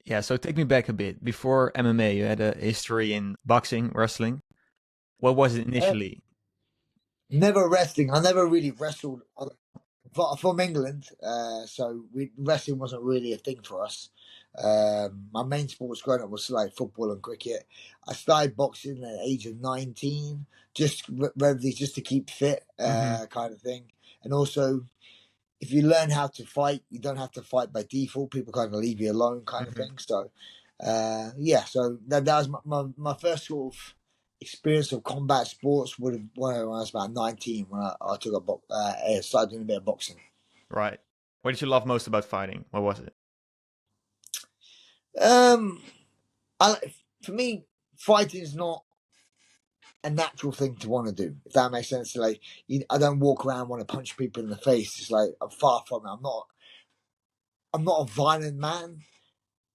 Yeah, so take me back a bit. Before MMA, you had a history in boxing, wrestling. What was it Uh, initially? Never wrestling. I never really wrestled from England, so wrestling wasn't really a thing for us. My main sports growing up was like football and cricket. I started boxing at the age of 19, just really just to keep fit, Hmm. kind of thing. And also, if you learn how to fight, you don't have to fight by default. People kind of leave you alone, kind of Hmm. thing. So, yeah, so that was my first sort of experience of combat sports would have when I was about 19 when I took started doing a bit of boxing. Right. What did you love most about fighting? What was it? Um, I, for me, fighting is not a natural thing to want to do. If that makes sense, like I don't walk around want to punch people in the face. It's like I'm far from it. I'm not a violent man,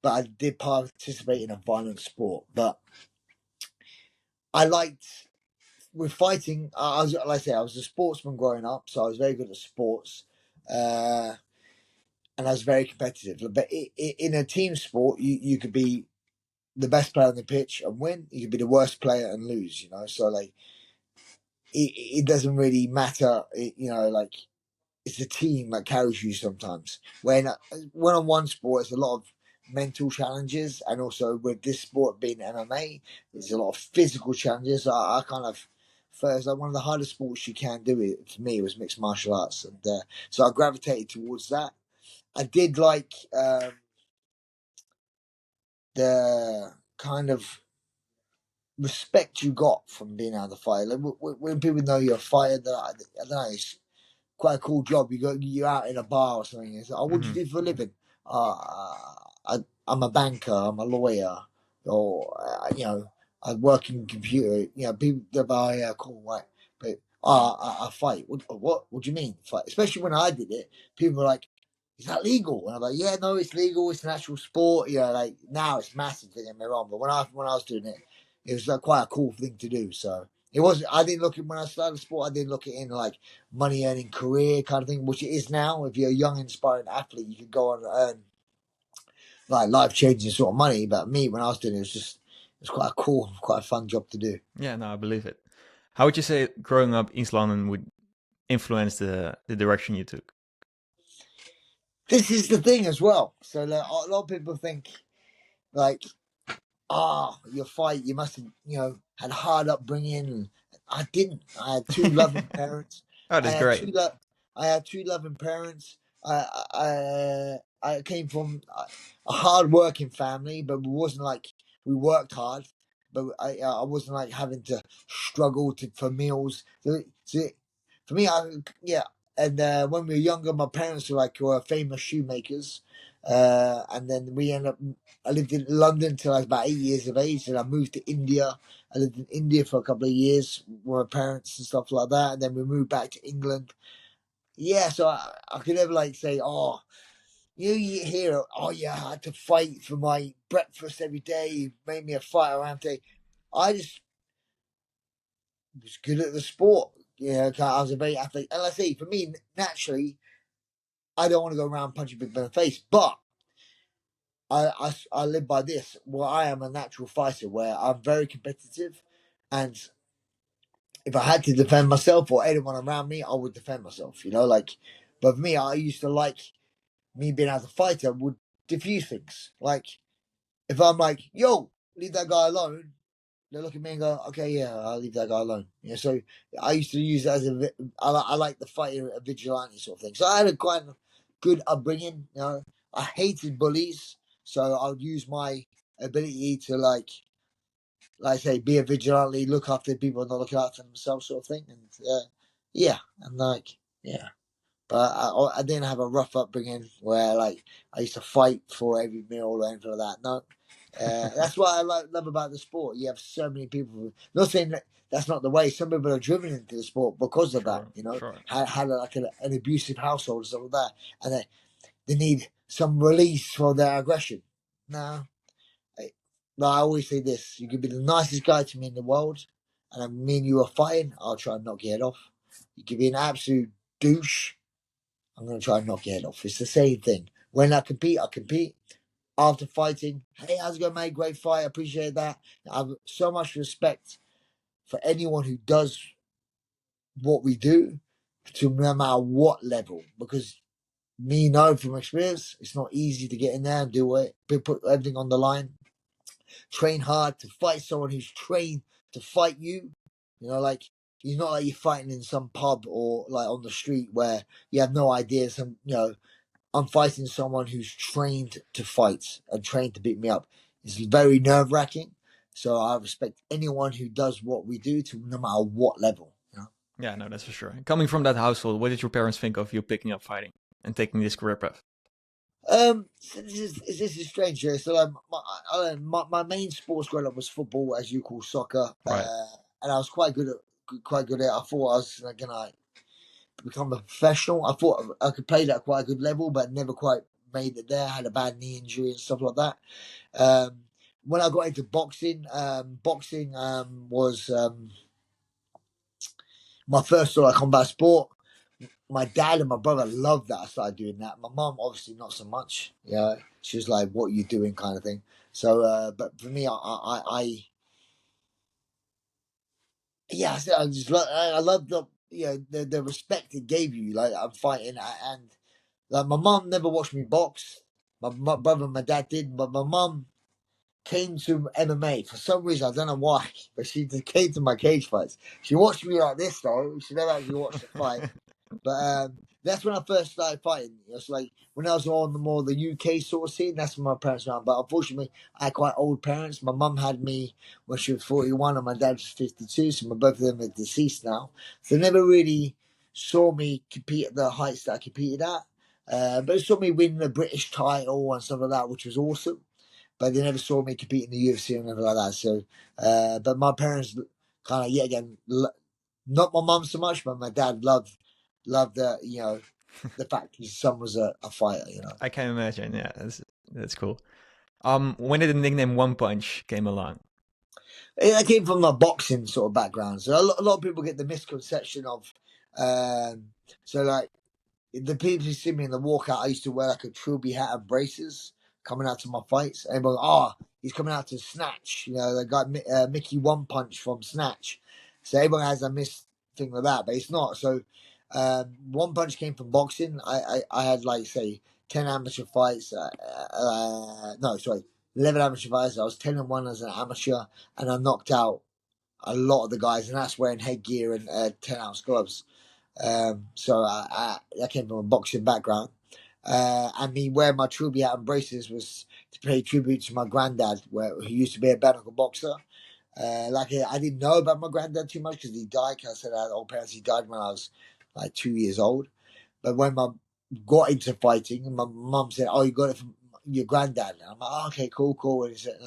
but I did participate in a violent sport. But I liked with fighting. I was like I say, I was a sportsman growing up, so I was very good at sports, uh, and I was very competitive. But in a team sport, you could be the best player on the pitch and win. You could be the worst player and lose. You know, so like it doesn't really matter. Like it's a team that carries you sometimes. When on one sport, it's a lot of mental challenges, and also with this sport being MMA, there's a lot of physical challenges. I kind of first like one of the hardest sports you can do it for me was mixed martial arts, and so I gravitated towards that. I did like the kind of respect you got from being able to fight. Like when people know you're a fighter, I don't know. It's quite a cool job. You're out in a bar or something. It's like, oh, what do you Hmm. do for a living? I'm a banker. I'm a lawyer, or I work in computer. People they buy cool, right? But I fight. What do you mean fight? Especially when I did it, people were like, "Is that legal?" And I'm like, "Yeah, no, it's legal. It's an actual sport." Like now it's massive. Don't get me wrong, but when I was doing it, it was like quite a cool thing to do. So. It was. I didn't look at when I started the sport. I didn't look at it in like money earning career kind of thing, which it is now. If you're a young, inspiring athlete, you can go on and earn like life changing sort of money. But me, when I was doing it, it was quite a cool, quite a fun job to do. Yeah, no, I believe it. How would you say growing up East London would influence the direction you took? This is the thing as well. So like, a lot of people think like, your fight, you must have, had hard upbringing. And I didn't. I had two loving parents. Oh, I that's had great. two lo- I had two loving parents. I came from a hard working family, but we wasn't like we worked hard, but I wasn't like having to struggle for meals. So for me, yeah. And when we were younger, my parents were famous shoemakers, and then we ended up. I lived in London till I was about 8 years of age, and I moved to India. I lived in India for a couple of years with my parents and stuff like that, and then we moved back to England. Yeah, so I could never like say, oh, you hear, oh yeah, I had to fight for my breakfast every day. You made me a fighter around day. I just was good at the sport. 'Cause I was a very athlete. And let's say for me, naturally, I don't want to go around punching people in the face, but I live by this. Well, I am a natural fighter where I'm very competitive, and if I had to defend myself or anyone around me, I would defend myself. Like, but for me, I used to like me being as a fighter would diffuse things. Like, if I'm like, "Yo, leave that guy alone," they look at me and go, "Okay, yeah, I'll leave that guy alone." So I used to use it as I like the fighter, a vigilante sort of thing. So I had a quite good upbringing. I hated bullies, so I would use my ability to like I say, be a vigilante, look after people, not looking after themselves, sort of thing. And yeah, and yeah. But I didn't have a rough upbringing where like I used to fight for every meal or anything like that. No, that's what I love about the sport. You have so many people. Not saying that that's not the way. Some people are driven into the sport because of that. Sure, sure. Had like an abusive household and stuff like that, and they need some release for their aggression. No, I always say this: you could be the nicest guy to me in the world, and then me and you are fighting. I'll try and knock your head off. You could be an absolute douche. I'm going to try and knock your head off. It's the same thing. When I compete, I compete. after fighting, hey, how's it going, mate? Great fight. I appreciate that. I have so much respect for anyone who does what we do, to no matter what level, because me know from experience, it's not easy to get in there and do it, put everything on the line, train hard to fight someone who's trained to fight you. You know, like, it's not like you're fighting in some pub or like on the street where you have no idea. I'm fighting someone who's trained to fight and trained to beat me up. It's very nerve wracking. So I respect anyone who does what we do, to no matter what level. You know? Yeah, no, that's for sure. Coming from that household, what did your parents think of you picking up fighting and taking this career path? So this is strange. Yeah. So my main sports growing up was football, as you call soccer, Right. and I was quite good at it. I thought I was gonna become a professional. I thought I could play that at quite a good level, but never quite made it there. I had a bad knee injury and stuff like that. When I got into boxing, boxing was my first sort of combat sport. My dad and my brother loved that I started doing that. My mum, obviously, not so much. Yeah, she was like, "What are you doing?" kind of thing. So, but for me, yeah, I just I love the respect it gave you. Like, I'm fighting, and like, my mum never watched me box. My brother and my dad did, but my mum came to MMA for some reason. I don't know why, but she just came to my cage fights. She watched me like this though. She never actually watched the fight. But that's when I first started fighting. It's like when I was on the more the UK sort of scene. That's when my parents were on. But unfortunately, I had quite old parents. My mum had me when she was 41, and my dad was 52. So both of them are deceased now. So they never really saw me compete at the heights that I competed at. But they saw me win the British title and stuff like that, which was awesome. But they never saw me compete in the UFC and anything like that. So, but my parents kind of, yet again, not my mum so much, but my dad loved the fact his son was a fighter. I can imagine. Yeah, that's cool. When did the nickname One Punch came along? I came from a boxing sort of background, so a lot of people get the misconception of, um, so like the people who see me in the walkout, I used to wear like a trilby hat and braces coming out to my fights. And everyone, he's coming out to Snatch. The guy Mickey One Punch from Snatch. So everyone has a thing with that, but it's not. So One Punch came from boxing. I had like say 10 amateur fights. No, sorry, 11 amateur fights. I was 10-1 as an amateur, and I knocked out a lot of the guys, and that's wearing headgear and 10-ounce gloves. So I came from a boxing background. And me wearing my trilby hat and braces was to pay tribute to my granddad, who used to be a bare knuckle boxer. I didn't know about my granddad too much because he died. Cause I said I had old parents. He died when I was like 2 years old. But when I got into fighting, my mum said, "Oh, you got it from your granddad." And I'm like, "Okay, cool." And he said,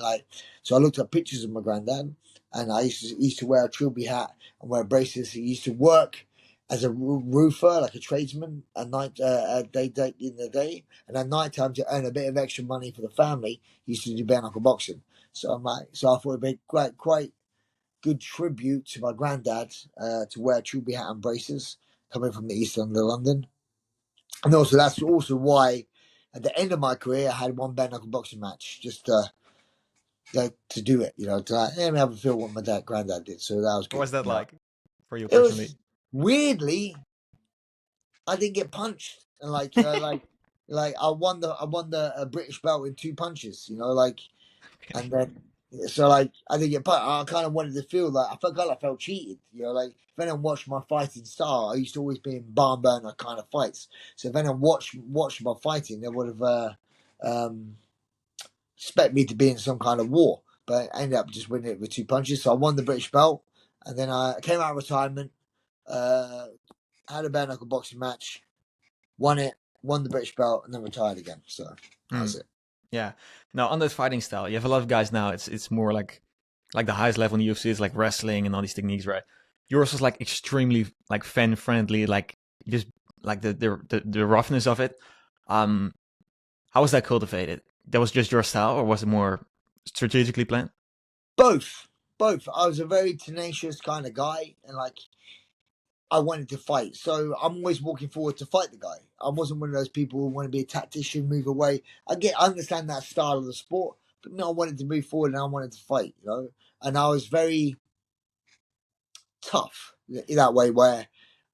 so I looked at pictures of my granddad, and he used to wear a trilby hat and wear braces. He used to work as a roofer, like a tradesman, at night, day in the day, and at night time to earn a bit of extra money for the family. He used to do bare knuckle boxing. So I thought it'd be quite good tribute to my granddad to wear a trilby hat and braces coming from the east end of London. And also, that's also why at the end of my career, I had one bare knuckle boxing match just to do it, to let me have a feel what my granddad did. So that was What good. was that like for you It personally? was weirdly, I didn't get punched, and like I won the British belt in two punches, and then so like I didn't get punched. I kind of wanted to feel like I felt cheated, like if anyone watched my fighting style, I used to always be in barn burner kind of fights. So if anyone watched my fighting, they would have expect me to be in some kind of war. But I ended up just winning it with two punches. So I won the British belt, and then I came out of retirement, uh, had a bare knuckle boxing match, won it, won the British belt, and then retired again. So that was Mm, it. yeah. Now on that fighting style, you have a lot of guys now. It's more like the highest level in the UFC is like wrestling and all these techniques, right? Yours was like extremely like fan friendly, like just like the roughness of it. Um, how was that cultivated? That was just your style, or was it more strategically planned? Both. I was a very tenacious kind of guy, and like I wanted to fight. So I'm always walking forward to fight the guy. I wasn't one of those people who want to be a tactician, move away. I understand that style of the sport, but no, I wanted to move forward and I wanted to fight, you know. And I was very tough in that way where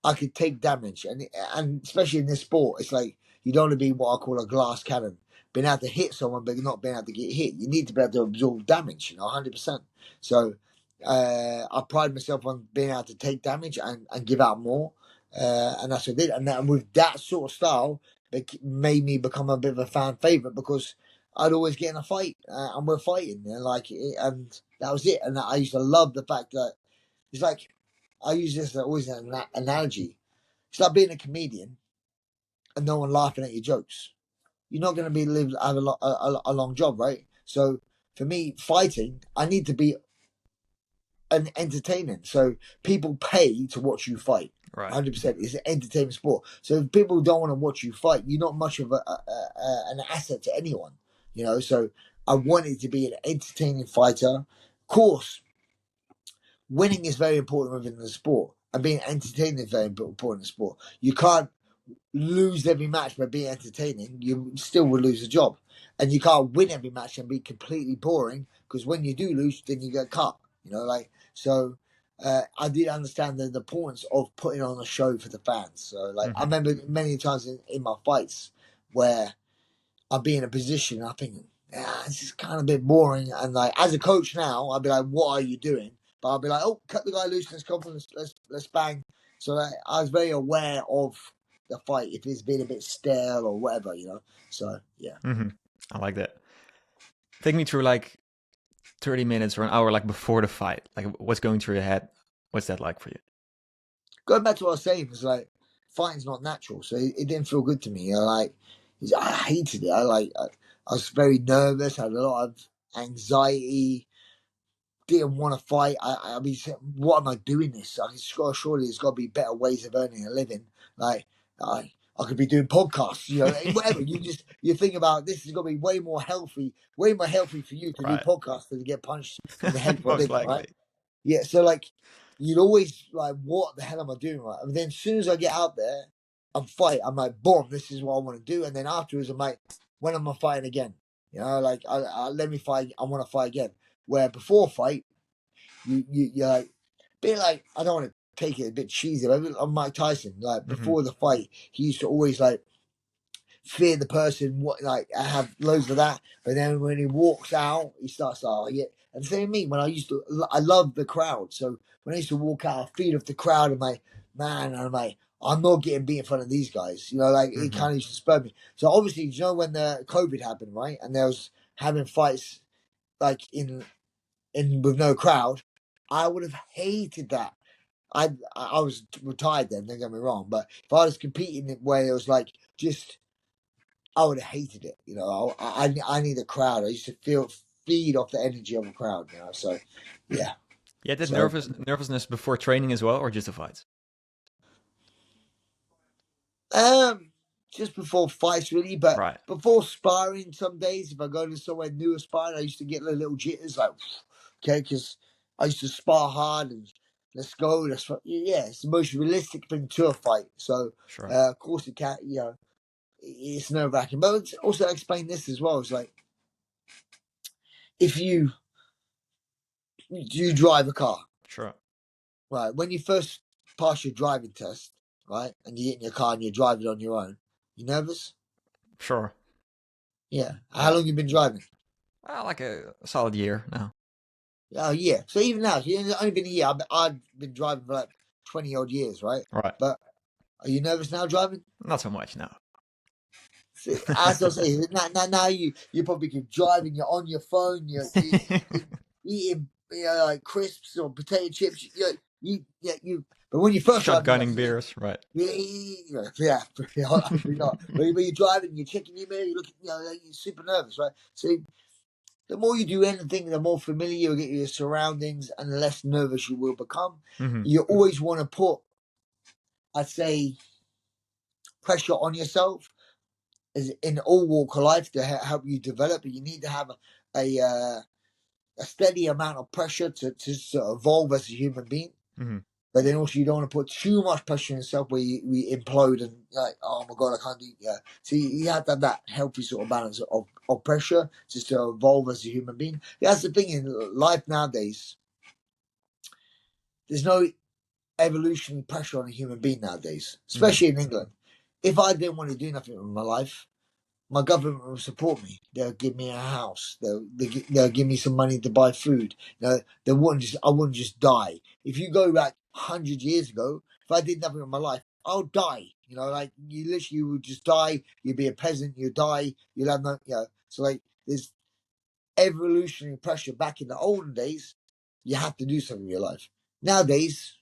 I could take damage, and especially in this sport, it's like you don't want to be what I call a glass cannon, being able to hit someone but not being able to get hit. You need to be able to absorb damage, 100%. So I pride myself on being able to take damage and give out more, and that's what I did. And with that sort of style, it made me become a bit of a fan favorite because I'd always get in a fight, and we're fighting, and that was it. And I used to love the fact that it's like, I use this always an analogy. It's like being a comedian and no one laughing at your jokes. You're not going to have a long job, right? So for me, fighting, I need to be entertaining. So people pay to watch you fight. Right. 100%. It's an entertainment sport. So if people don't want to watch you fight, you're not much of an asset to anyone. So I wanted to be an entertaining fighter. Of course, winning is very important within the sport, and being entertaining is very important in the sport. You can't lose every match by being entertaining. You still will lose a job, and you can't win every match and be completely boring, because when you do lose, then you get cut. So. I did understand the importance of putting on a show for the fans. So, I remember many times in my fights where I'd be in a position, I think, this is kind of a bit boring. And as a coach now, I'd be like, what are you doing? But I'd be like, oh, cut the guy loose, let's come, let's bang. So I was very aware of the fight, if it's been a bit stale or whatever, So, yeah. I like that. Take me through 30 minutes or an hour before the fight. What's going through your head? What's that like for you? Going back to what I was saying, it's like fighting's not natural, so it didn't feel good to me. I hated it. I was very nervous, had a lot of anxiety, didn't want to fight. I mean, what am I doing this? Surely there's got to be better ways of earning a living. I could be doing podcasts, whatever. You think about this is going to be way more healthy for you to do podcasts than to get punched in the head for a Most living, likely. right? Yeah, so you'd always what the hell am I doing, right? And then as soon as I get out there and fight, I'm like, boom, this is what I want to do. And then afterwards, I'm like, when am I fighting again? Let me fight. I want to fight again. Where before fight, you're like, bit like, I don't want to take it a bit cheesy, but on Mike Tyson, before the fight, he used to always fear the person. I have loads of that, but then when he walks out, he starts yeah. And same me, I love the crowd. So when I used to walk out, I feed off the crowd. I'm like, man, I'm like, I'm not getting beat in front of these guys. It kind of used to spur me. So obviously, when the COVID happened, right, and there was having fights in with no crowd, I would have hated that. I was retired then, don't get me wrong, but if I was competing where it was I would have hated it. I need a crowd. I used to feed off the energy of a crowd. So yeah. You had that nervousness before training as well, or just the fights? Just before fights, really, but right. Before sparring, some days if I go to somewhere new sparring, I used to get little jitters, okay, because I used to spar hard and let's go. Yeah, it's the most realistic thing to a fight. So, Sure. of course, it can't. It's nerve wracking, but it's also explain this as well. It's like if you drive a car, sure, right? When you first pass your driving test, right, and you get in your car and you're driving on your own, you nervous? Sure. Yeah. How long you been driving? Like a solid year now. Oh yeah. So even now, it's only been a year. I've been driving for 20 odd years, right? Right. But are you nervous now driving? Not so much now. See, as I say, now you probably keep driving. You're on your phone. You're eating crisps or potato chips. But when you first Shotgunning beers, right? Yeah. When you're driving, you're checking your mirror. You're looking. You're super nervous, right? So the more you do anything, the more familiar you'll get with your surroundings, and the less nervous you will become. You always want to put, I'd say, pressure on yourself, as in all walk of life, to help you develop. But you need to have a steady amount of pressure to evolve as a human being. But then also you don't want to put too much pressure on yourself where we implode and like, oh my god, I can't do. Yeah, so you have to have that healthy sort of balance of pressure just to evolve as a human being. That's the thing in life nowadays. There's no evolutionary pressure on a human being nowadays, Mm. especially in England. If I didn't want to do nothing with my life, my government will support me. They'll give me a house. They'll give me some money to buy food. They wouldn't just. I wouldn't just die. If you go back 100 years ago, if I did nothing with my life, I'll die. Like you literally would just die. You'd be a peasant. You'd die. You'll have no. So like there's evolutionary pressure. Back in the olden days, you have to do something with your life. Nowadays,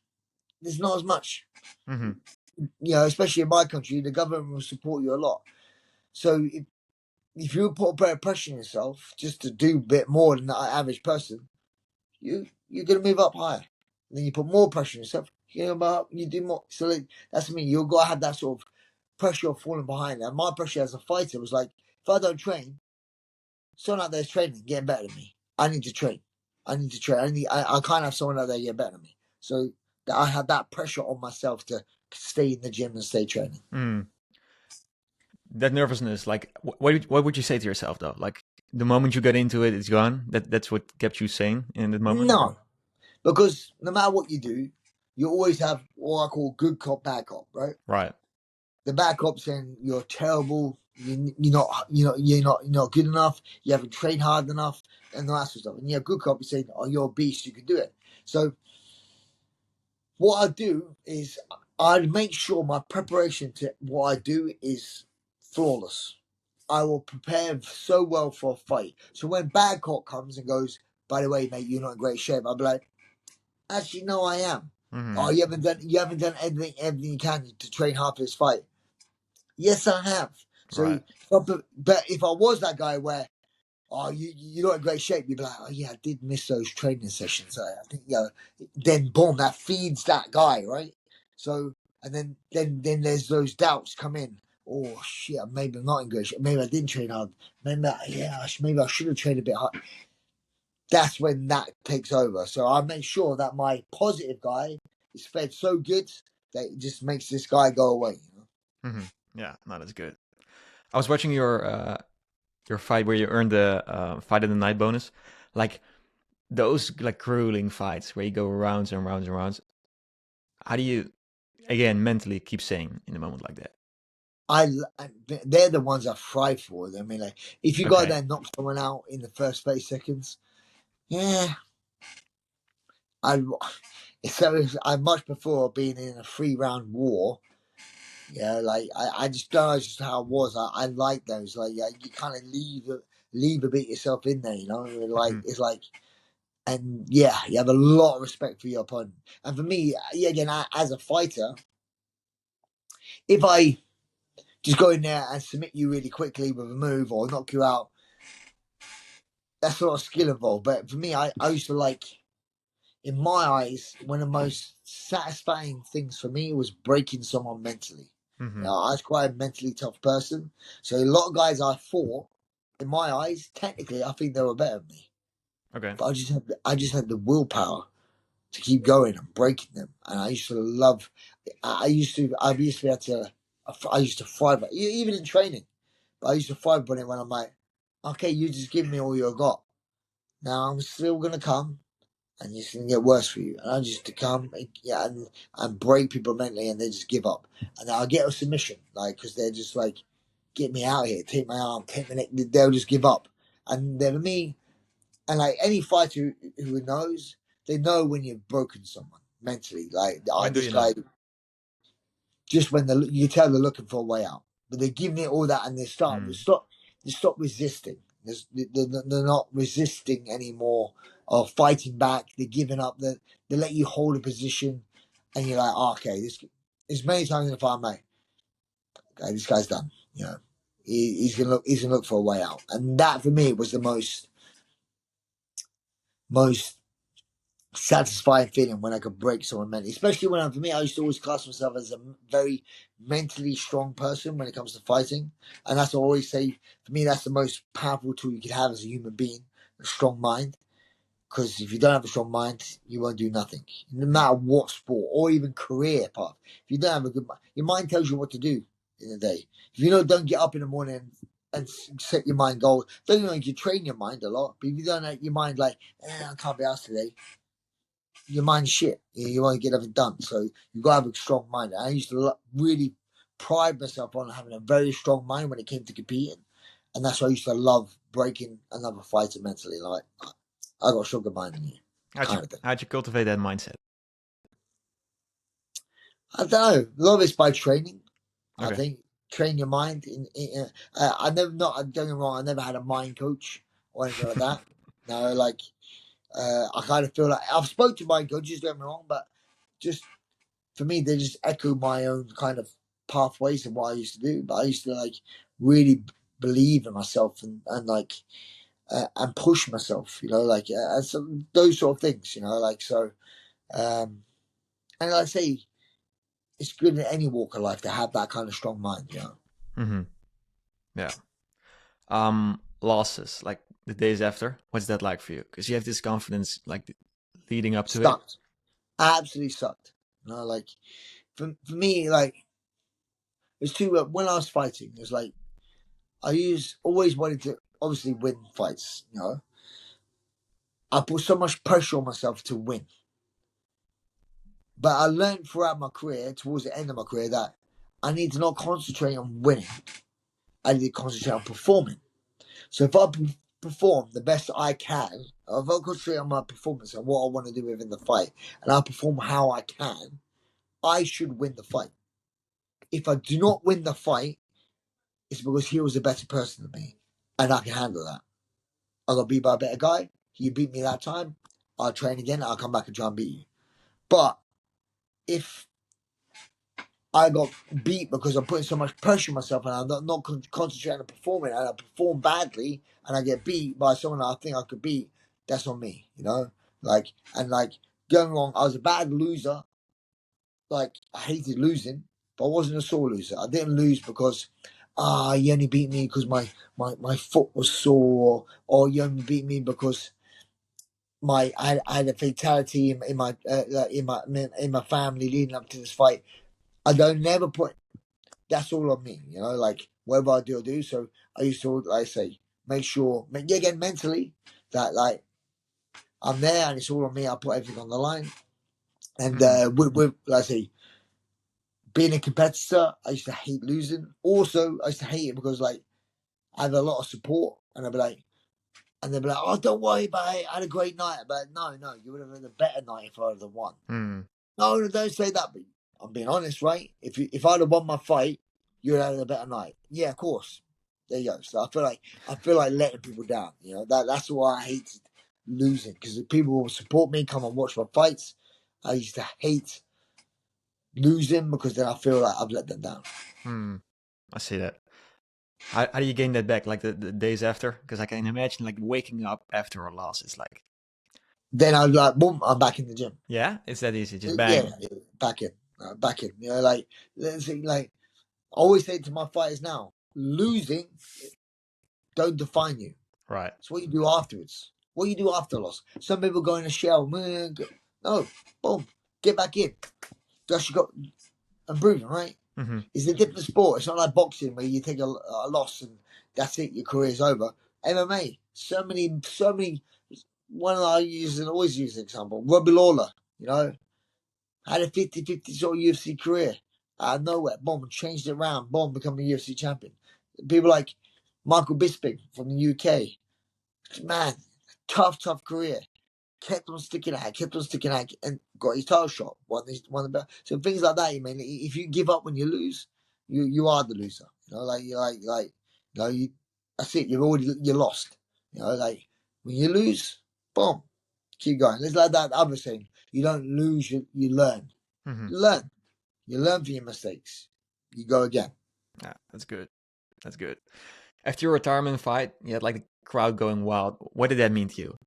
there's not as much. Mm-hmm. Especially in my country, the government will support you a lot. So if you put a bit of pressure on yourself just to do a bit more than the average person, you're gonna move up higher. And then you put more pressure on yourself, you do more. So like, that's me. You've got to have that sort of pressure of falling behind. And my pressure as a fighter was like, if I don't train, someone out there's training, getting better than me. I need to train. I need to train. I can't have someone out there getting better than me. So I had that pressure on myself to stay in the gym and stay training. Mm. That nervousness, like, what would you say to yourself though? Like, the moment you get into it, it's gone. That's what kept you sane in that moment. No, because no matter what you do, you always have what I call good cop, bad cop, right? Right. The bad cop saying you're terrible, you're not good enough, you haven't trained hard enough, and all that sort of stuff. And good cop is saying, oh, you're a beast, you can do it. So what I do is I make sure my preparation to what I do is flawless. I will prepare so well for a fight. So when bad cop comes and goes, by the way, mate, you're not in great shape, I'll be like, actually, no, I am. Mm-hmm. Oh, you haven't done everything you can to train hard for this fight. Yes, I have. So, Right. but if I was that guy where, oh, you're not in great shape, you'd be like, oh yeah, I did miss those training sessions. I think then boom, that feeds that guy, right? So, and then there's those doubts come in. Oh shit, maybe I'm not in great shape. Maybe I didn't train hard. Maybe maybe I should have trained a bit hard. That's when that takes over. So I make sure that my positive guy is fed so good that it just makes this guy go away. Mm-hmm. Yeah, no, that's good. I was watching your fight where you earned the fight of the night bonus. Like, those like grueling fights where you go rounds and rounds and rounds. How do you, again, mentally keep sane in a moment like that? They're the ones I thrive for. I mean, like if you go Okay. there and knock someone out in the first 30 seconds, yeah, I I much prefer being in a 3 round war. Yeah, like I just don't know just how it was. I like those. Like you kind of leave a bit yourself in there. Like Mm-hmm. it's like. And yeah, you have a lot of respect for your opponent. And for me, again, as a fighter, if I just go in there and submit you really quickly with a move or knock you out, that's a lot of skill involved. But for me, I used to like, in my eyes, one of the most satisfying things for me was breaking someone mentally. Mm-hmm. I was quite a mentally tough person. So a lot of guys I fought, in my eyes, technically, I think they were better than me. Okay. But I just had the willpower to keep going and breaking them. And I used to love. I used to be able to. I used to thrive, even in training. But I used to thrive on it when I'm like, okay, you just give me all you got. Now I'm still gonna come, and it's gonna get worse for you. And I just to come, and break people mentally, and they just give up. And I'll get a submission, like because they're just like, get me out of here, take my arm, take my neck. They'll just give up. And then me, and like any fighter who knows, they know when you've broken someone mentally. Like, When do this you guy, know? just when you can tell they're looking for a way out, but they're giving it all that, and Mm. they stop resisting. They're not resisting anymore or fighting back. They're giving up. They let you hold a position, and you're like, oh, okay, this. As many times in the fight, mate, okay, this guy's done. He's gonna look. He's gonna look for a way out, and that for me was the most satisfying feeling when I could break someone mentally. Especially when for me, I used to always class myself as a very mentally strong person when it comes to fighting, and that's what I always say. For me, that's the most powerful tool you can have as a human being: a strong mind. Because if you don't have a strong mind, you won't do nothing. No matter what sport or even career path. If you don't have a good mind, your mind tells you what to do in the day. If you don't get up in the morning and set your mind goals, don't you know, you train your mind a lot. But if you don't have your mind like, I can't be asked today, your mind's shit. You won't get everything done. So you've got to have a strong mind. I used to really pride myself on having a very strong mind when it came to competing. And that's why I used to love breaking another fighter mentally. Like, I got a stronger mind than you. How'd you cultivate that mindset? I don't know. A lot of it's by training. Okay. I think train your mind. I never, not don't get me wrong. I never had a mind coach or anything like that. No, like I kind of feel like I've spoke to mind coaches. Don't get me wrong, but just for me, they just echo my own kind of pathways and what I used to do. But I used to like really believe in myself and like and push myself. You know, like those sort of things. You know, like so. And like I say, it's good in any walk of life to have that kind of strong mind, you know. Mm-hmm. Yeah. Losses, like the days after, what's that like for you? Because you have this confidence, like leading up to Sucked. Absolutely sucked. You know, like for me, like it's too. When I was fighting, it's like always wanted to obviously win fights. You know, I put so much pressure on myself to win, but I learned throughout my career, towards the end of my career, that I need to not concentrate on winning. I need to concentrate on performing. So if I perform the best I can, if I concentrate on my performance and what I want to do within the fight, and I perform how I can, I should win the fight. If I do not win the fight, it's because he was a better person than me, and I can handle that. I got beat by a better guy. You beat me that time. I'll train again. I'll come back and try and beat you. But if I got beat because I'm putting so much pressure on myself and I'm not concentrating on performing and I perform badly and I get beat by someone I think I could beat, that's on me, you know? Like, and like, going wrong, I was a bad loser. Like, I hated losing, but I wasn't a sore loser. I didn't lose because, you only beat me because my foot was sore, or you only beat me because I had a fatality in my family leading up to this fight. I don't never put that's all on me, you know, like whatever I do. So I used to, like I say, make sure, again, mentally, that like I'm there and it's all on me. I put everything on the line. And with like I say, being a competitor, I used to hate losing. Also, I used to hate it because like I had a lot of support and I'd be like, oh, don't worry about it. I had a great night. But no, you would have had a better night if I would have won. No, don't say that. But I'm being honest, right? If I'd have won my fight, you'd have had a better night. Yeah, of course. There you go. So I feel like letting people down. You know that's why I hated losing, because people will support me, come and watch my fights. I used to hate losing because then I feel like I've let them down. I see that. How do you gain that back, like the days after? Because I can imagine like waking up after a loss is like. Then I was like, boom, I'm back in the gym. Yeah, it's that easy. Just bang. Yeah, back in. You know, like let's see, like I always say to my fighters now, losing don't define you. Right. It's what you do afterwards. What you do after a loss. Some people go in a shell. No, boom, get back in. Just you got improving, right? Mm-hmm. It's a different sport. It's not like boxing where you take a loss and that's it. Your career's over. MMA. So many. One I use and always use an example. Robbie Lawler. You know, had a 50-50 sort of UFC career out of nowhere. Boom, changed it around. Boom, become a UFC champion. People like Michael Bisping from the UK. Man, tough career. Kept on sticking out, and got his title shot. Won the belt. So things like that. You mean if you give up when you lose, you are the loser. You know, that's it. You're lost. You know, like when you lose, boom, keep going. It's like that other saying. You don't lose, you learn. Mm-hmm. You learn from your mistakes. You go again. Yeah, that's good. After your retirement fight, you had like the crowd going wild. What did that mean to you?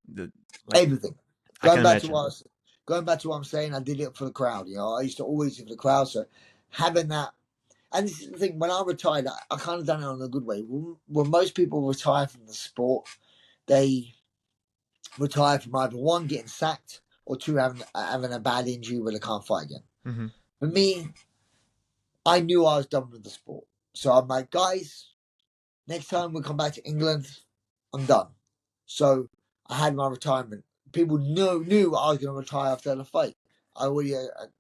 Everything. I can imagine. Going back to what I'm saying, I did it for the crowd. You know, I used to always do it for the crowd. So having that, and this is the thing. When I retired, I kind of done it in a good way. When most people retire from the sport, they retire from either one, getting sacked, or two, having a bad injury where they can't fight again. Mm-hmm. For me, I knew I was done with the sport. So I'm like, guys, next time we come back to England, I'm done. So I had my retirement. People knew I was going to retire after the fight. I already,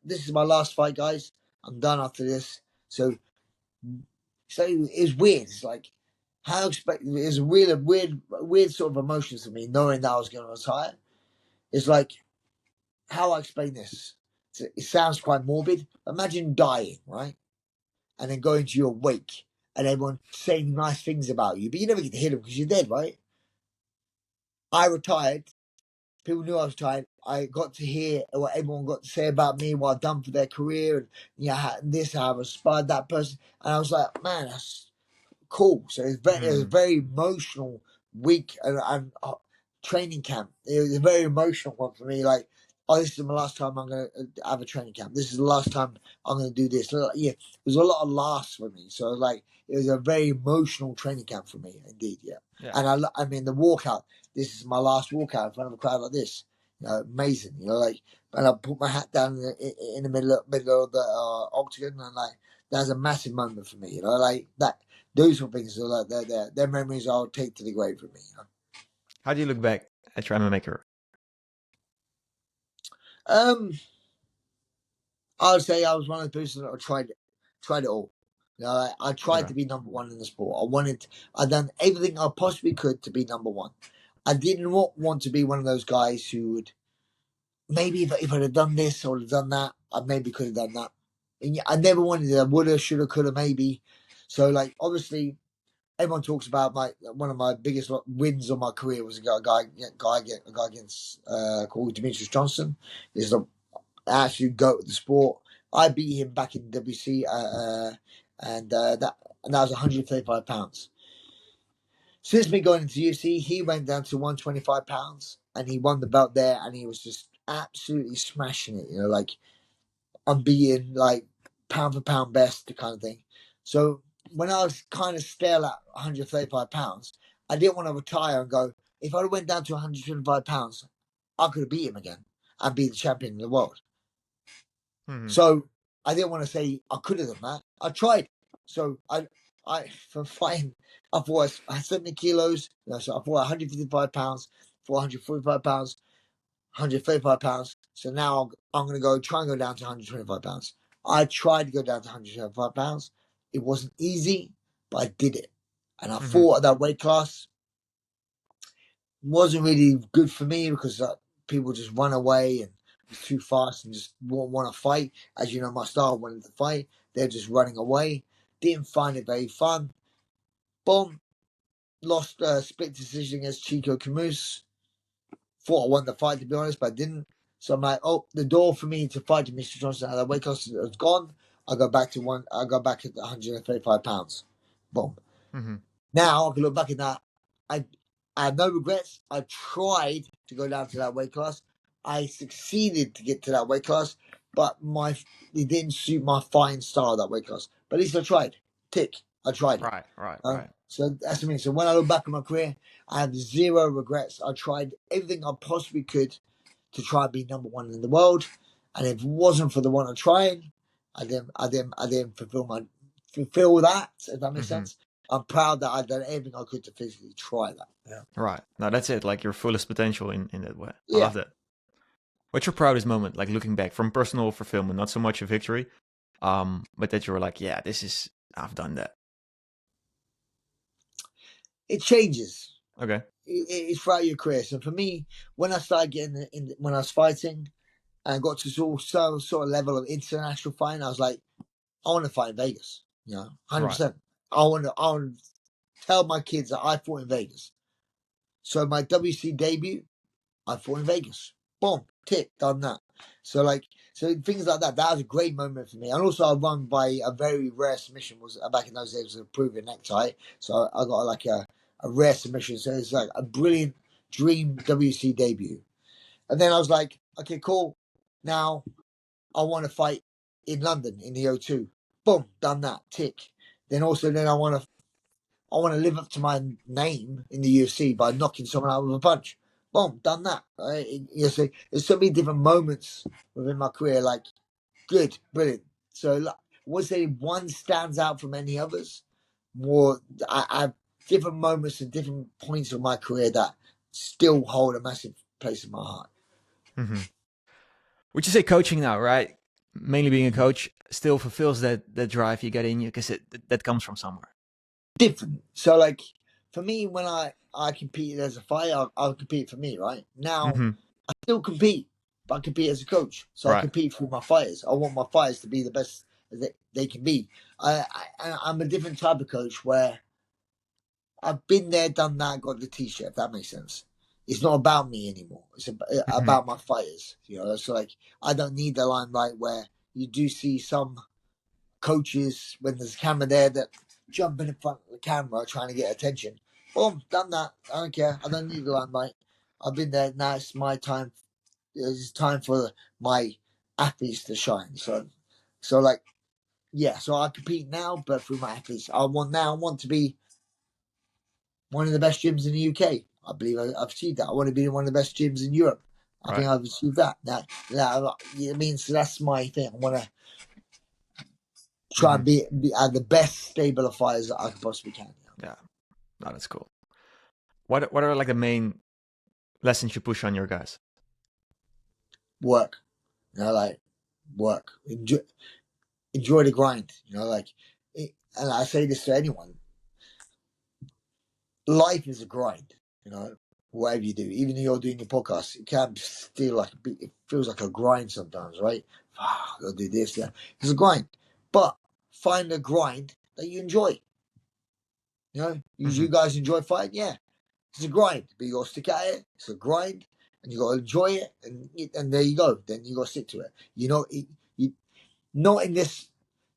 this is my last fight, guys. I'm done after this. So it's weird. It's like, how it's a weird sort of emotions to me, knowing that I was going to retire. It's like, how I explain this. It sounds quite morbid. Imagine dying, right? And then going to your wake and everyone saying nice things about you, but you never get to hear them because you're dead, right? I retired. People knew I was retired. I got to hear what everyone got to say about me, what I've done for their career, and this, how I've inspired that person. And I was like, man, that's cool. So it was a very emotional week and training camp. It was a very emotional one for me. Like, oh, this is my last time I'm going to have a training camp. This is the last time I'm going to do this. Yeah, it was a lot of laughs for me. So like, it was a very emotional training camp for me, indeed. Yeah. And I mean, the walkout. This is my last walkout in front of a crowd like this. You know, amazing. You know, like, and I put my hat down in the middle of the octagon, and like, that's a massive moment for me. You know, like that. Those were things that like they're memories I'll take to the grave with me. You know? How do you look back at your MMA career? I would say I was one of the persons that tried it all. You know, I tried to be number one in the sport. I done everything I possibly could to be number one. I didn't want to be one of those guys who would maybe if I'd have done this or done that, I maybe could have done that. And I never wanted to. I woulda, shoulda, coulda, maybe. So like obviously everyone talks about one of my biggest wins of my career was a guy against called Demetrius Johnson. He's the absolute goat of the sport. I beat him back in WC, and that was 135 pounds. Since me going into UFC, he went down to 125 pounds, and he won the belt there, and he was just absolutely smashing it. You know, like unbeaten, like pound for pound best, the kind of thing. So when I was kind of stale at 135 pounds, I didn't want to retire and go, if I went down to 125 pounds, I could have beat him again and be the champion of the world. Mm-hmm. So I didn't want to say I could have done that. I tried. So I from fighting, I thought I had 70 kilos. You know, so I fought 155 pounds, 445 pounds, 135 pounds. So now I'm going to try and go down to 125 pounds. I tried to go down to 125 pounds. It wasn't easy, but I did it. And I fought at that weight class. Wasn't really good for me because people just run away and it's too fast and just won't want to fight. As you know, my style wanted to fight. They're just running away. Didn't find it very fun. Boom. Lost split decision against Chico Camus. Thought I won the fight, to be honest, but I didn't. So I'm like, oh, the door for me to fight Mr. Johnson at that weight class is gone. I go back at 135 pounds. Boom. Mm-hmm. Now I can look back at that. I have no regrets. I tried to go down to that weight class. I succeeded to get to that weight class, but it didn't suit my fine style, that weight class. But at least I tried. Tick. I tried it. Right. So that's what I mean. So when I look back at my career, I have zero regrets. I tried everything I possibly could to try and be number one in the world. And if it wasn't for the one I'm trying, I didn't fulfill that, if that makes sense. I'm proud that I've done everything I could to physically try that. Yeah. Right. No, that's it. Like your fullest potential in that way. Yeah. I love that. What's your proudest moment, like looking back from personal fulfillment, not so much a victory, but that you were like, yeah, I've done that. It changes. Okay. It's throughout your career. So for me, when I started when I was fighting and got to some sort of level of international fighting, I was like, I want to fight in Vegas. You know, 100%. Right. I want to tell my kids that I fought in Vegas. So my WC debut, I fought in Vegas. Boom, tick, done that. So things like that. That was a great moment for me. And also, I won by a very rare submission. Was back in those days was a proven necktie. So I got like a rare submission. So it's like a brilliant dream WC debut. And then I was like, okay, cool. Now I want to fight in London in the O2. Boom, done that. Tick. Then I want to live up to my name in the UFC by knocking someone out with a punch. boom, done that. Right? So there's so many different moments within my career. Like, good, brilliant. So like, I would say one stands out from any others. More, I have different moments and different points of my career that still hold a massive place in my heart. Mm-hmm. Would you say coaching now, right? Mainly being a coach still fulfills that drive you get in you because that comes from somewhere. Different. So like for me, when I competed as a fighter, I'll compete for me. Right now, Mm-hmm. I still compete, but I compete as a coach. So I Right. compete for my fighters. I want my fighters to be the best they can be. I'm a different type of coach where I've been there, done that, got the t-shirt. If that makes sense. It's not about me anymore. It's Mm-hmm. about my fighters. It's like I don't need the limelight where you do see some coaches when there's a camera there that jumping in front of the camera trying to get attention. Boom, done that. I don't care. I don't need the limelight. I've been there. Now it's my time. It's time for my athletes to shine. So like, yeah. So I compete now, but through my athletes, I want to be one of the best gyms in the UK. I believe I've achieved that. I want to be in one of the best gyms in Europe. I Right. think I've achieved that. That it means that's my thing. I want to try Mm-hmm. and be at the best stable of fighters that I possibly can. Yeah. No, that's cool. What are like the main lessons you push on your guys? Work, like work. Enjoy the grind. Like, and I say this to anyone: life is a grind. Whatever you do, even if you're doing your podcast, it can feel like it feels like a grind sometimes, right? I gotta do this, yeah. It's a grind, but find a grind that you enjoy. You Mm-hmm. guys enjoy fighting, yeah. It's a grind, but you gotta stick at it. It's a grind, and you gotta enjoy it, and there you go. Then you gotta stick to it. You not in this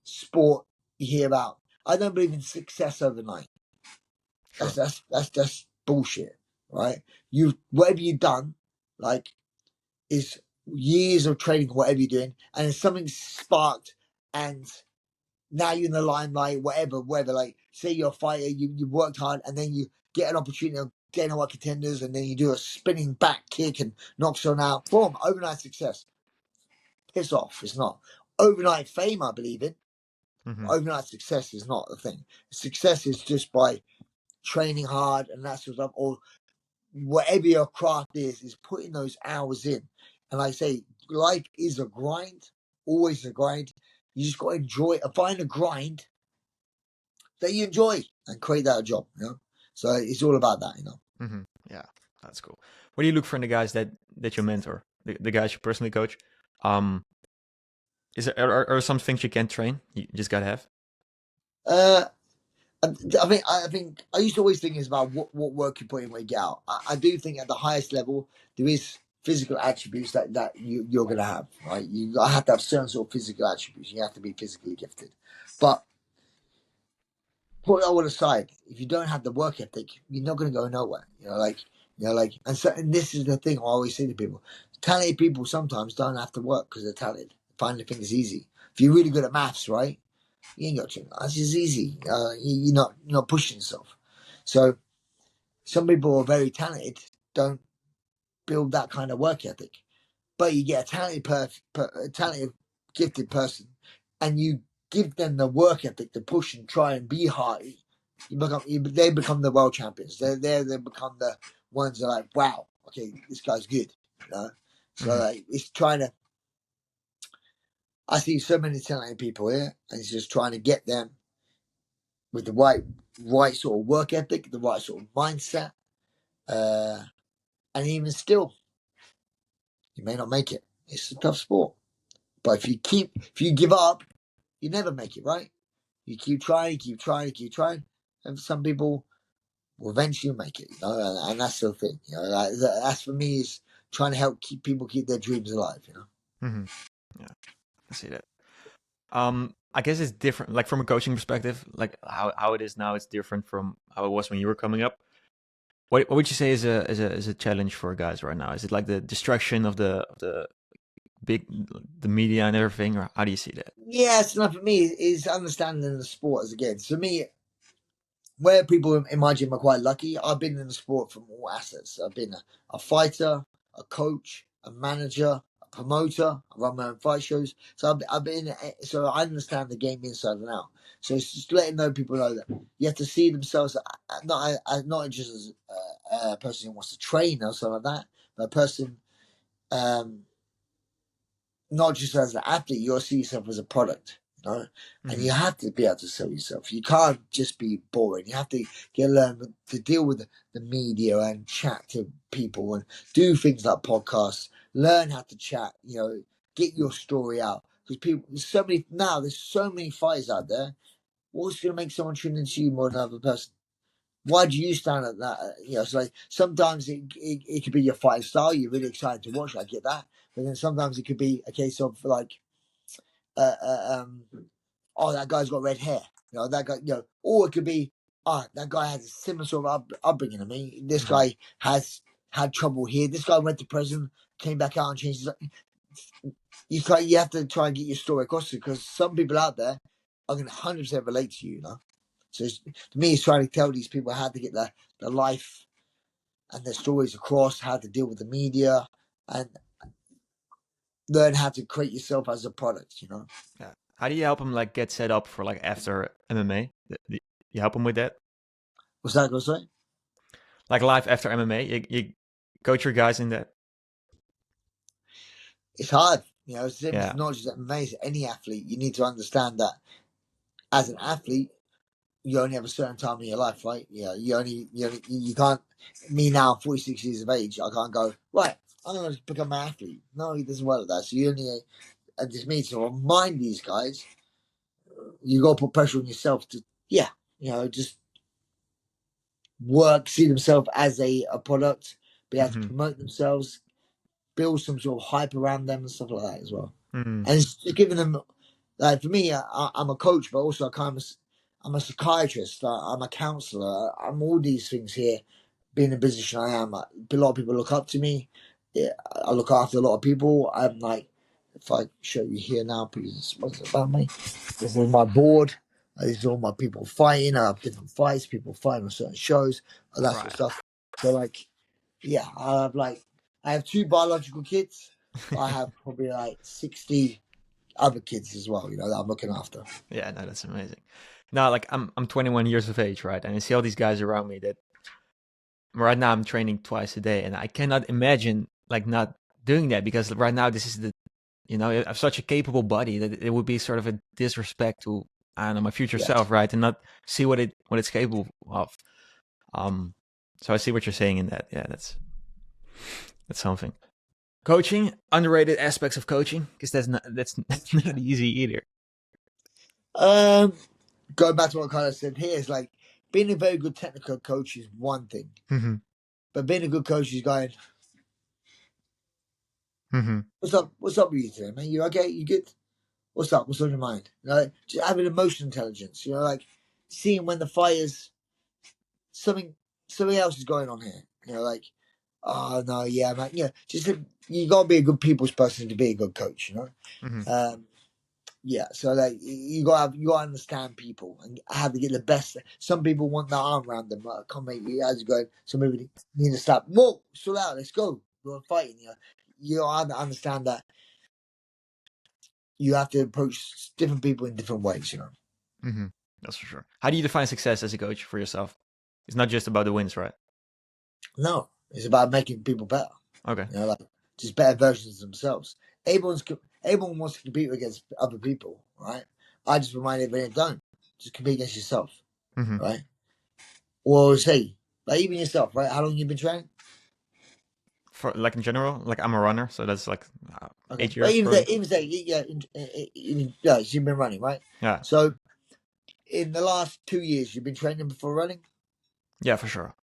sport you hear about. I don't believe in success overnight. Sure. That's bullshit, right? Whatever you've done, like, is years of training, whatever you're doing, and then something sparked, and now you're in the limelight, whatever. Like, say you're a fighter, you worked hard, and then you get an opportunity of getting a contenders, and then you do a spinning back kick and knock someone out. Boom, overnight success. Piss off. It's not. Overnight fame, I believe in. Mm-hmm. Overnight success is not the thing. Success is just by training hard and that sort of stuff, or whatever your craft is putting those hours in. And like I say, life is a grind, always a grind. You just got to enjoy it. Find a grind that you enjoy and create that a job. So it's all about that. Mm-hmm. Yeah, that's cool. What do you look for in the guys that you mentor, the guys you personally coach? Um, are some things you can't train? You just gotta have. Uh, I think I used to always think it's about what work you put in, what you get out. I do think at the highest level there is physical attributes that you're gonna have, right? You have to have certain sort of physical attributes. You have to be physically gifted, but put it all aside. If you don't have the work ethic, you're not gonna go nowhere. And this is the thing I always say to people: talented people sometimes don't have to work because they're talented. Finding things easy. If you're really good at maths, right? You ain't got to. That's just easy. You're not pushing yourself. So some people who are very talented don't build that kind of work ethic. But you get a talented, gifted person, and you give them the work ethic to push and try and be hard. They become the world champions. They become the ones that are like, wow, okay, this guy's good. So Mm-hmm. like, it's trying to. I see so many talented people here, and it's just trying to get them with the right sort of work ethic, the right sort of mindset, and even still, you may not make it. It's a tough sport, but if you give up, you never make it. Right? You keep trying, and some people will eventually make it. And that's the thing. That's for me is trying to help people keep their dreams alive. Mm-hmm. Yeah, I see that. I guess it's different. Like from a coaching perspective, like how it is now, it's different from how it was when you were coming up. What would you say is a challenge for guys right now? Is it like the distraction of the big the media and everything, or how do you see that? Yeah, it's not for me. Is understanding the sport as again. For me, where people in my gym are quite lucky, I've been in the sport from all assets. I've been a fighter, a coach, a manager, a promoter. I run my own fight shows. So I've been, so I understand the game inside and out. So it's just letting people know that you have to see themselves not just as a person who wants to train or something like that, but a person, um, not just as an athlete, you'll see yourself as a product, you know? And you have to be able to sell yourself. You can't just be boring. You have to learn to deal with the media and chat to people and do things like podcasts. Learn how to chat. You know, get your story out because there's so many fighters out there. What's going to make someone tune into you more than another person? Why do you stand at that? You know, it's like sometimes it could be your fighting style. You're really excited to watch. I get that, but then sometimes it could be a case of like, uh, uh, um, oh, that guy's got red hair. You know, that guy. You know, or it could be, oh, that guy has a similar sort of upbringing to me. This guy has had trouble here. This guy went to prison, came back out and changed his. You have to try and get your story across because some people out there are going to 100% relate to you. You know. So to me, it's trying to tell these people how to get the life and their stories across, how to deal with the media, and learn how to create yourself as a product. You know. Yeah. How do you help them like get set up for like after MMA? You help them with that? What's that going to say? Like life after MMA, you coach your guys in that? It's hard. You know, it's Yeah. not just amazing. Any athlete, you need to understand that as an athlete, you only have a certain time in your life, right? You can't. Me now, 46 years of age, I can't go right. I'm going to become an athlete. No, he doesn't work like that. So you only, and just me to remind these guys, you got to put pressure on yourself to, just work, see themselves as a product, be able to promote themselves, build some sort of hype around them and stuff like that as well. Mm. And it's giving them, like for me, I'm a coach, but also I'm a psychiatrist, I'm a counselor, I'm all these things here. Being in the position I am, a lot of people look up to me. Yeah, I look after a lot of people. I'm like, if I show you here now, please, what's it about me? This is my board. These are all my people fighting. I have different fights, people fighting on certain shows, and that sort of Right. stuff. So like, yeah, I have two biological kids, but I have probably like 60 other kids as well, that I'm looking after. Yeah, no, that's amazing. Now, like I'm 21 years of age, right? And I see all these guys around me that right now I'm training twice a day, and I cannot imagine like not doing that because right now this is I have such a capable body that it would be sort of a disrespect to I don't know my future Yeah. self, right? And not see what it's capable of. So I see what you're saying in that. Yeah, that's something. Coaching, underrated aspects of coaching, because that's not easy either. Going back to what I kind of said here, is like being a very good technical coach is one thing, Mm-hmm. but being a good coach is going, Mm-hmm. What's up with you today, man? You okay? You good? What's up? What's on your mind? Just having emotional intelligence. Like seeing when the fire's something else is going on here. Like, oh no, yeah, man. You gotta be a good people's person to be a good coach. Mm-hmm. Yeah, so like you gotta understand people and how to get the best. Some people want their arm around them. Come mate, how's it going? Some people need to stop. Whoa, slow out. Let's go. We're fighting. You have to understand that you have to approach different people in different ways. Mm-hmm. That's for sure. How do you define success as a coach for yourself? It's not just about the wins, right? No, it's about making people better. Okay. Like just better versions of themselves. Everyone wants to compete against other people, right? I just remind everyone, don't just compete against yourself, Mm-hmm. right? Or say, like even yourself, right? How long you been training? For like in general, like I'm a runner, so that's like Okay, 8 but years probably. even say, yeah, so you've been running, right? Yeah. So in the last 2 years, you've been training before running. Yeah, for sure.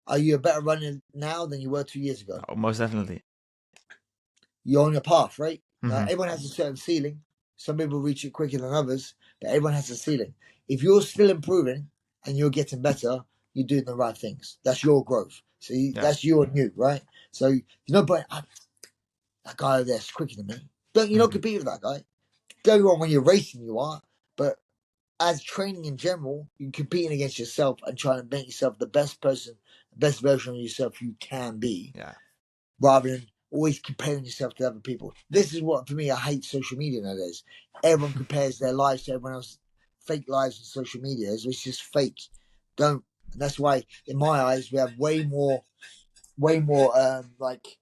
Are you a better runner now than you were 2 years ago? Oh, most definitely. You're on your path, right? Mm-hmm. Everyone has a certain ceiling. Some people reach it quicker than others, but everyone has a ceiling. If you're still improving and you're getting better, you're doing the right things. That's your growth. So Yeah. that's you and you, right? So but that guy over there's quicker than me. You're not Mm-hmm. compete with that guy. Don't get me wrong, when you're racing, you are, but as training in general, you're competing against yourself and trying to make yourself the best person, the best version of yourself you can be, Yeah. rather than always comparing yourself to other people. This is what, for me, I hate social media nowadays. Everyone compares their lives to everyone else, fake lives on social media. It's just fake. Don't. And that's why, in my eyes, we have way more, um, like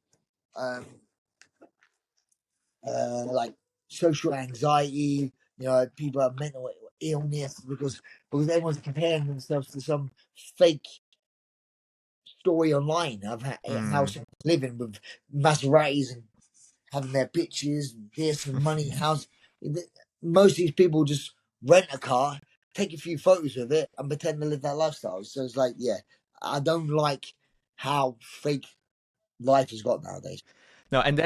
social anxiety. You know, people have mental illness because everyone's comparing themselves to some fake story online of how Mm. someone's living with Maseratis and having their bitches, this and money, house. Most of these people just rent a car, take a few photos of it, and pretend to live that lifestyle. So it's like, yeah, I don't like how fake life has got nowadays. No, and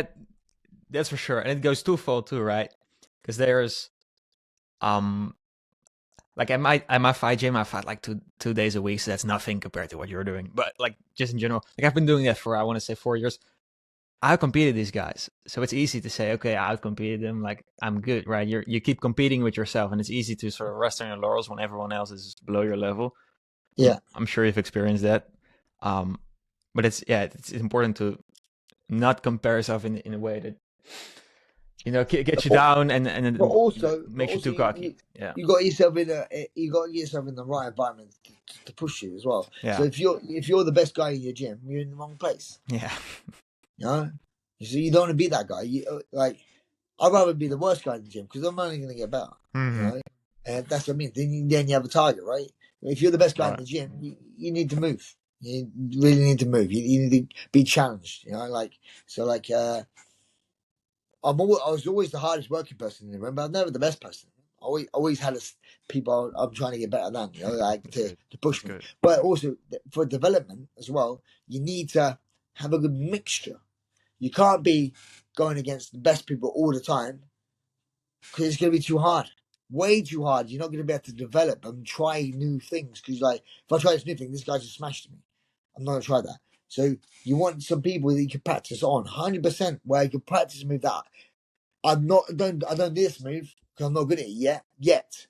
that's for sure. And it goes twofold too, right? Because there's um like at my fight gym, I fight like two days a week, so that's nothing compared to what you're doing. But like just in general, like I've been doing that for I want to say 4 years. I outcompeted these guys, so it's easy to say, okay, I outcompeted them. Like I'm good, right? You keep competing with yourself, and it's easy to sort of rest on your laurels when everyone else is below your level. Yeah. I'm sure you've experienced that. Um, but it's important to not compare yourself in a way that gets you down and But it also, makes you too cocky. Yeah, you got yourself in you got yourself in the right environment to push you as well. So yeah, if you're the best guy in your gym, you're in the wrong place. yeah. You know, so you don't want to be that guy. Like, I'd rather be the worst guy in the gym because I'm only going to get better. You Mm-hmm. know, and that's what I mean. Then you have a target, right? If you're the best guy in Right. the gym, you need to move. You really need to move. You need to be challenged. You know, like so, like I was always the hardest working person in the room, but I'm never the best person. I always had people I'm trying to get better than, like That's to good. push That's me. good. But also for development as well, you need to have a good mixture. You can't be going against the best people all the time because it's going to be too hard, way too hard. You're not going to be able to develop and try new things because, like, if I try this new thing, this guy just smashed me. I'm not going to try that. So you want some people that you can practice on 100%, where you can practice and move that. I don't do this move because I'm not good at it yet.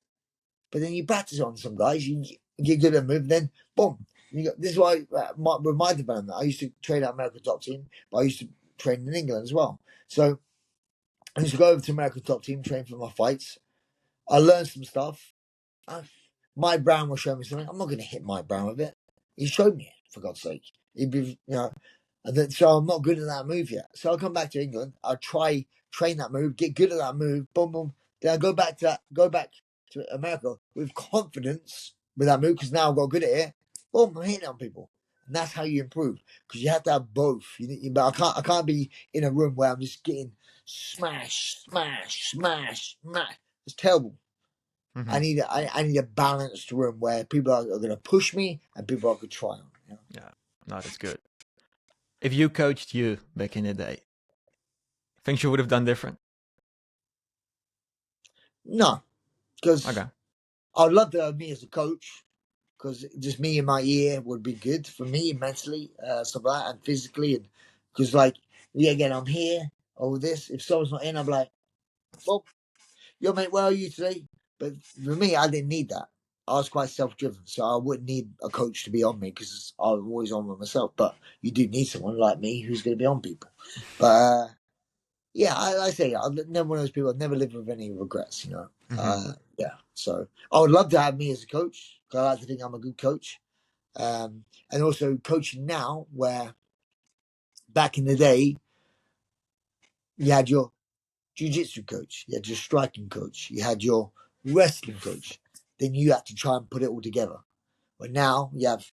But then you practice on some guys, you get good at a move, then boom. This is why with my development, I used to train at American top team, but I used to train in England as well. So I used to go over to American top team, train for my fights. I learned some stuff. Mike Brown will show me something. I'm not going to hit Mike Brown with it. He showed me it, for God's sake. He'd be, and then, so I'm not good at that move yet. So I'll come back to England. I'll train that move, get good at that move, boom, boom. Then I go back to America with confidence with that move because now I've got good at it. Boom, I'm hitting it on people. And that's how you improve because you have to have both. But I can't be in a room where I'm just getting smash, smash, smash, smash. It's terrible. Mm-hmm. I need a balanced room where people are going to push me and people I could try on. Yeah. No, that's good. If you coached you back in the day, things you would have done different. No, because Okay. I'd love to have me as a coach because just me in my ear would be good for me mentally, stuff like that, and physically. And because, like, yeah, again, I'm here, all this. If someone's not in, I'm like, well, yo, mate, where are you today? But for me, I didn't need that. I was quite self-driven, so I wouldn't need a coach to be on me because I'm always on with myself. But you do need someone like me who's going to be on people. But yeah, I say I'm never one of those people. I've never lived with any regrets, Mm-hmm. Yeah, so I would love to have me as a coach. 'Cause I like to think I'm a good coach, and also coaching now, where back in the day you had your jiu-jitsu coach, you had your striking coach, you had your wrestling coach. Then you had to try and put it all together. But now you have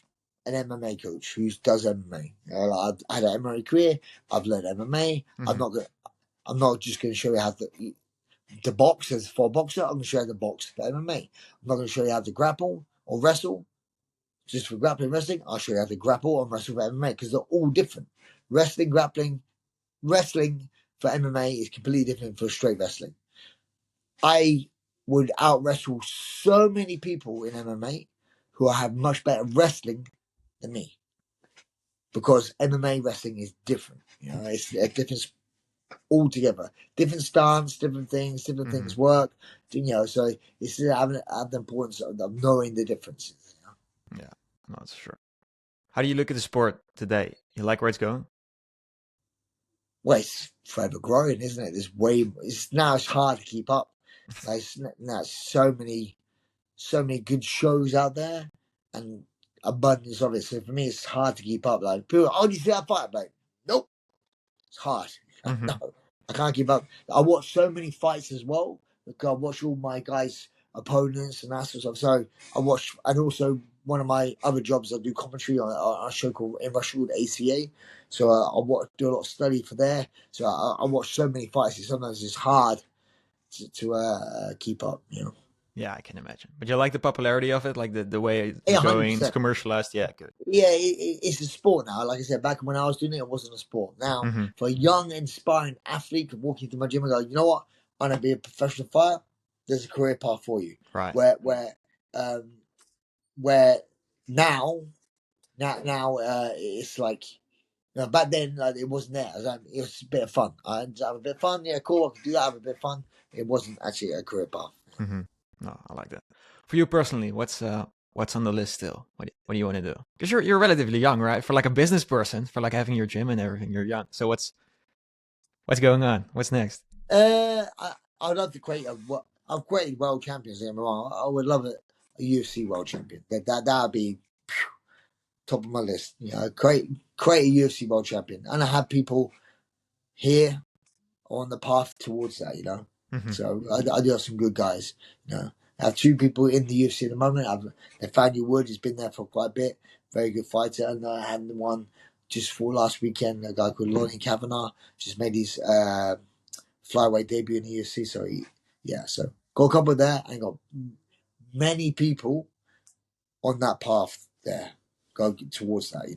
an MMA coach who does MMA. I've had an MMA career. I've learned MMA. Mm-hmm. I'm not just going to show you how to box as for a boxer. I'm going to show you how to box for MMA. I'm not going to show you how to grapple or wrestle. Just for grappling wrestling, I'll show you how to grapple and wrestle for MMA because they're all different. Wrestling for MMA is completely different for straight wrestling. I would out wrestle so many people in MMA who have much better wrestling than me because MMA wrestling is different. It's a different all together. Different stance, different things work. So it's having the importance of knowing the differences. Yeah, no, that's sure. How do you look at the sport today? You like where it's going? Well, it's forever growing, isn't it? It's hard to keep up. Like now, so many good shows out there and abundance of it. So for me, it's hard to keep up. Like people, do you see that fight? I'm like, nope, it's hard. Mm-hmm. No, I can't keep up. I watch so many fights as well. Because I watch all my guys' opponents and that sort of stuff. So I watch, and also one of my other jobs, I do commentary on a show in Russia called ACA. So do a lot of study for there. So I watch so many fights. Sometimes it's hard to keep up. Yeah, I can imagine. But you like the popularity of it, like the way it's Yeah, going, it's 100%. commercialized. Yeah, good. Yeah, it's a sport now. Like I said, back when I was doing it, it wasn't a sport. Now, Mm-hmm. for a young, inspiring athlete to walk into my gym and go, you know what, I'm gonna be a professional fighter. There's a career path for you. Right. Um, where now, it's like, back then, like, it wasn't there. It was a bit of fun. I have a bit of fun. Yeah, cool. I can do that. Have a bit of fun. It wasn't actually a career path. Mm-hmm. No, I like that. For you personally, what's on the list still? What do you want to do? Because you're relatively young, right? For like a business person, for like having your gym and everything, you're young. So what's going on? What's next? I'd love to I've created world champions in MMA. I would love a UFC world champion. That'd be top of my list. Create a UFC world champion, and I have people here on the path towards that. Mm-hmm. So I do have some good guys. I have two people in the UFC at the moment. Nathaniel Wood has been there for quite a bit. Very good fighter, and I had one just for last weekend. A guy called Lonnie Kavanagh just made his flyweight debut in the UFC. So so got a couple there and got many people on that path there. Go towards that,